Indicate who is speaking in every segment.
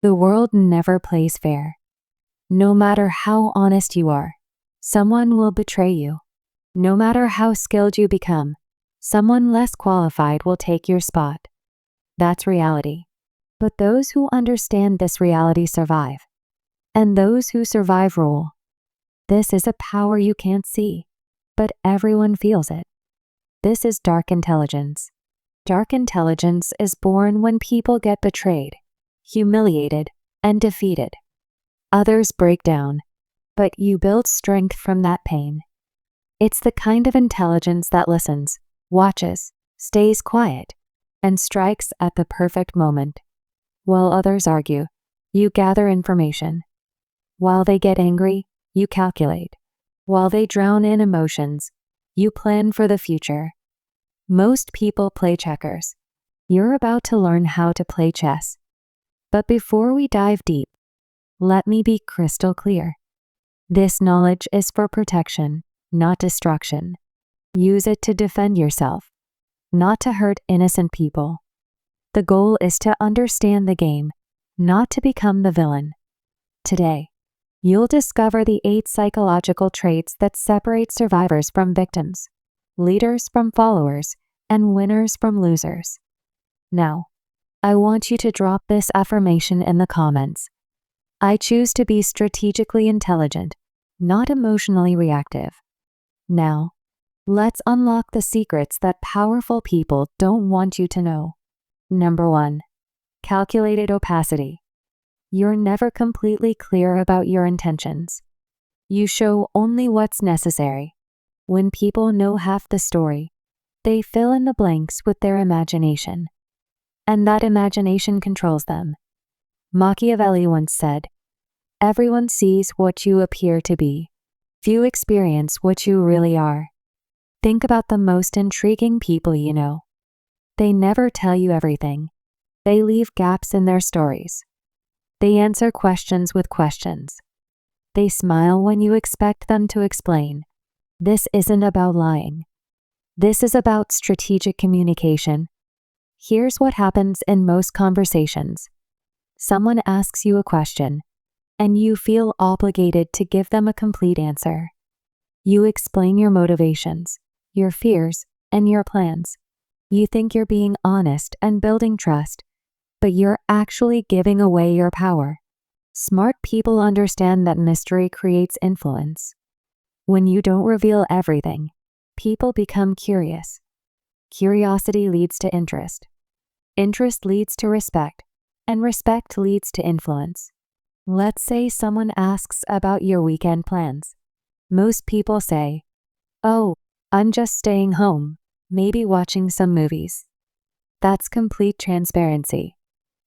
Speaker 1: The world never plays fair. No matter how honest you are, someone will betray you. No matter how skilled you become, someone less qualified will take your spot. That's reality. But those who understand this reality survive. And those who survive rule. This is a power you can't see, but everyone feels it. This is dark intelligence. Dark intelligence is born when people get betrayed, humiliated, and defeated. Others break down, but you build strength from that pain. It's the kind of intelligence that listens, watches, stays quiet, and strikes at the perfect moment. While others argue, you gather information. While they get angry, you calculate. While they drown in emotions, you plan for the future. Most people play checkers. You're about to learn how to play chess. But before we dive deep, let me be crystal clear. This knowledge is for protection, not destruction. Use it to defend yourself, not to hurt innocent people. The goal is to understand the game, not to become the villain. Today, you'll discover the 8 psychological traits that separate survivors from victims, leaders from followers, and winners from losers. Now, I want you to drop this affirmation in the comments. I choose to be strategically intelligent, not emotionally reactive. Now, let's unlock the secrets that powerful people don't want you to know. Number 1. Calculated opacity. You're never completely clear about your intentions. You show only what's necessary. When people know half the story, they fill in the blanks with their imagination. And that imagination controls them. Machiavelli once said, "Everyone sees what you appear to be. Few experience what you really are." Think about the most intriguing people you know. They never tell you everything. They leave gaps in their stories. They answer questions with questions. They smile when you expect them to explain. This isn't about lying. This is about strategic communication. Here's what happens in most conversations. Someone asks you a question, and you feel obligated to give them a complete answer. You explain your motivations, your fears, and your plans. You think you're being honest and building trust, but you're actually giving away your power. Smart people understand that mystery creates influence. When you don't reveal everything, people become curious. Curiosity leads to interest. Interest leads to respect, and respect leads to influence. Let's say someone asks about your weekend plans. Most people say, "Oh, I'm just staying home, maybe watching some movies." That's complete transparency,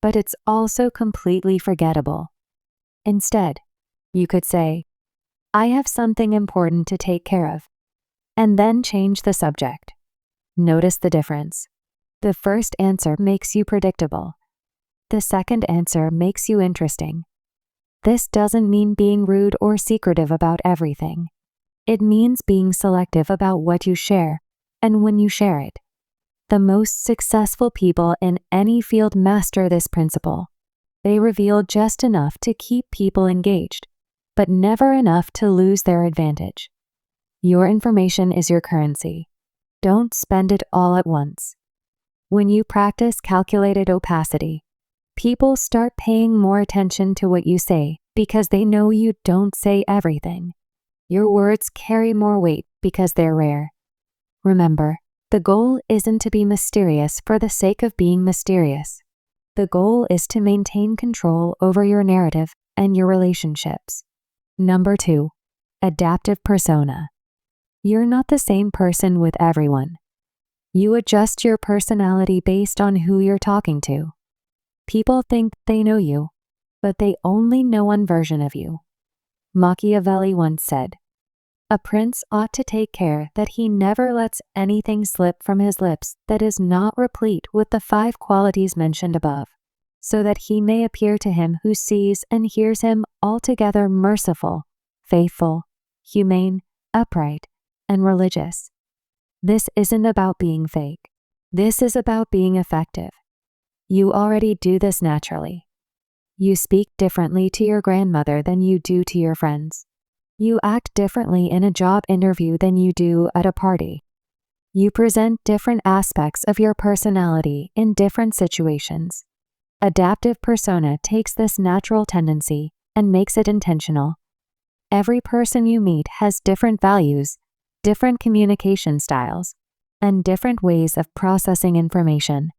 Speaker 1: but it's also completely forgettable. Instead, you could say, "I have something important to take care of," and then change the subject. Notice the difference. The first answer makes you predictable. The second answer makes you interesting. This doesn't mean being rude or secretive about everything. It means being selective about what you share and when you share it. The most successful people in any field master this principle. They reveal just enough to keep people engaged, but never enough to lose their advantage. Your information is your currency. Don't spend it all at once. When you practice calculated opacity, people start paying more attention to what you say because they know you don't say everything. Your words carry more weight because they're rare. Remember, the goal isn't to be mysterious for the sake of being mysterious. The goal is to maintain control over your narrative and your relationships. Number 2, adaptive persona. You're not the same person with everyone. You adjust your personality based on who you're talking to. People think they know you, but they only know one version of you. Machiavelli once said, "A prince ought to take care that he never lets anything slip from his lips that is not replete with the 5 qualities mentioned above, so that he may appear to him who sees and hears him altogether merciful, faithful, humane, upright, and religious." This isn't about being fake. This is about being effective. You already do this naturally. You speak differently to your grandmother than you do to your friends. You act differently in a job interview than you do at a party. You present different aspects of your personality in different situations. Adaptive persona takes this natural tendency and makes it intentional. Every person you meet has different values, different communication styles, and different ways of processing information.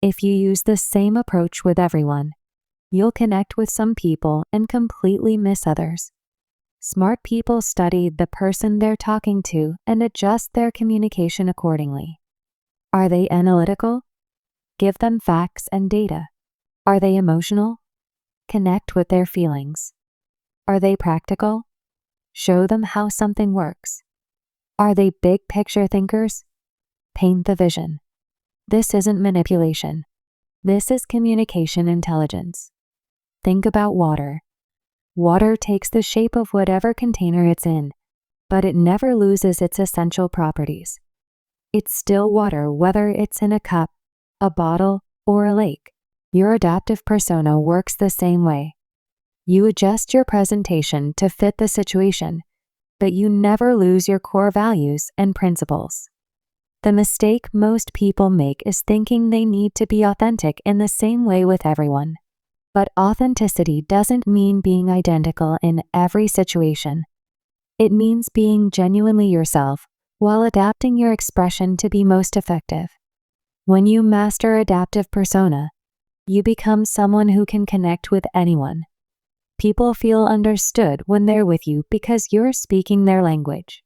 Speaker 1: If you use the same approach with everyone, you'll connect with some people and completely miss others. Smart people study the person they're talking to and adjust their communication accordingly. Are they analytical? Give them facts and data. Are they emotional? Connect with their feelings. Are they practical? Show them how something works. Are they big picture thinkers? Paint the vision. This isn't manipulation. This is communication intelligence. Think about water. Water takes the shape of whatever container it's in, but it never loses its essential properties. It's still water whether it's in a cup, a bottle, or a lake. Your adaptive persona works the same way. You adjust your presentation to fit the situation, but you never lose your core values and principles. The mistake most people make is thinking they need to be authentic in the same way with everyone. But authenticity doesn't mean being identical in every situation. It means being genuinely yourself while adapting your expression to be most effective. When you master adaptive persona, you become someone who can connect with anyone. People feel understood when they're with you because you're speaking their language.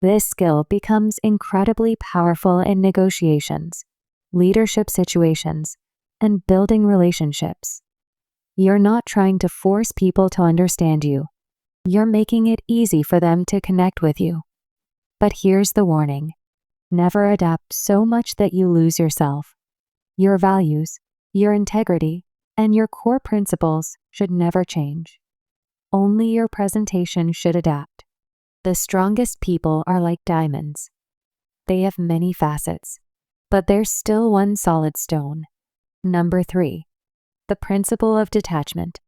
Speaker 1: This skill becomes incredibly powerful in negotiations, leadership situations, and building relationships. You're not trying to force people to understand you. You're making it easy for them to connect with you. But here's the warning. Never adapt so much that you lose yourself. Your values, your integrity, and your core principles should never change. Only your presentation should adapt. The strongest people are like diamonds. They have many facets, but there's still one solid stone. Number 3. The principle of detachment.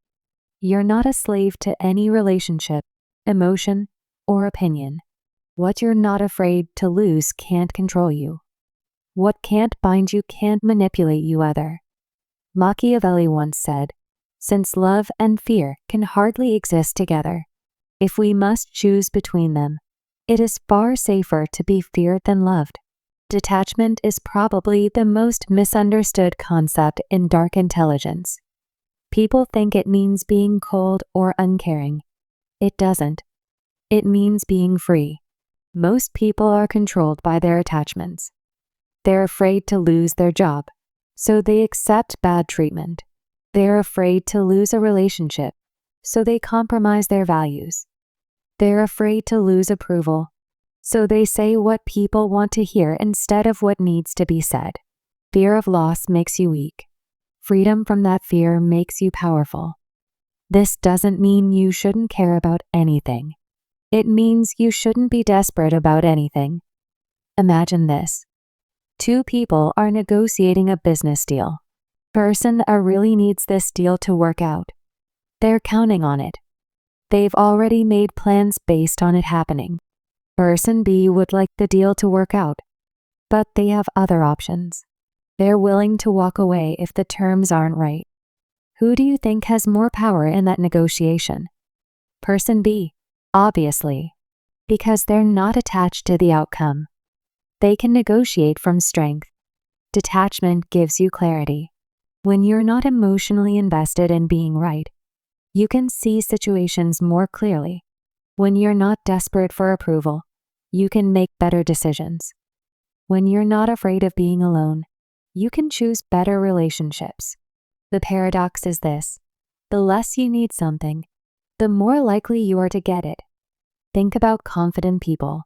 Speaker 1: You're not a slave to any relationship, emotion, or opinion. What you're not afraid to lose can't control you. What can't bind you can't manipulate you either. Machiavelli once said, "Since love and fear can hardly exist together, if we must choose between them, it is far safer to be feared than loved." Detachment is probably the most misunderstood concept in dark intelligence. People think it means being cold or uncaring. It doesn't. It means being free. Most people are controlled by their attachments. They're afraid to lose their job, so they accept bad treatment. They're afraid to lose a relationship, so they compromise their values. They're afraid to lose approval, so they say what people want to hear instead of what needs to be said. Fear of loss makes you weak. Freedom from that fear makes you powerful. This doesn't mean you shouldn't care about anything. It means you shouldn't be desperate about anything. Imagine this. 2 people are negotiating a business deal. Person A really needs this deal to work out. They're counting on it. They've already made plans based on it happening. Person B would like the deal to work out, but they have other options. They're willing to walk away if the terms aren't right. Who do you think has more power in that negotiation? Person B, obviously, because they're not attached to the outcome. They can negotiate from strength. Detachment gives you clarity. When you're not emotionally invested in being right, you can see situations more clearly. When you're not desperate for approval, you can make better decisions. When you're not afraid of being alone, you can choose better relationships. The paradox is this: the less you need something, the more likely you are to get it. Think about confident people.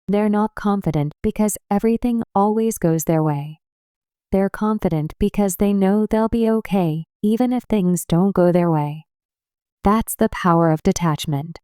Speaker 1: They're not confident because everything always goes their way. They're confident because they know they'll be okay even if things don't go their way. That's the power of detachment.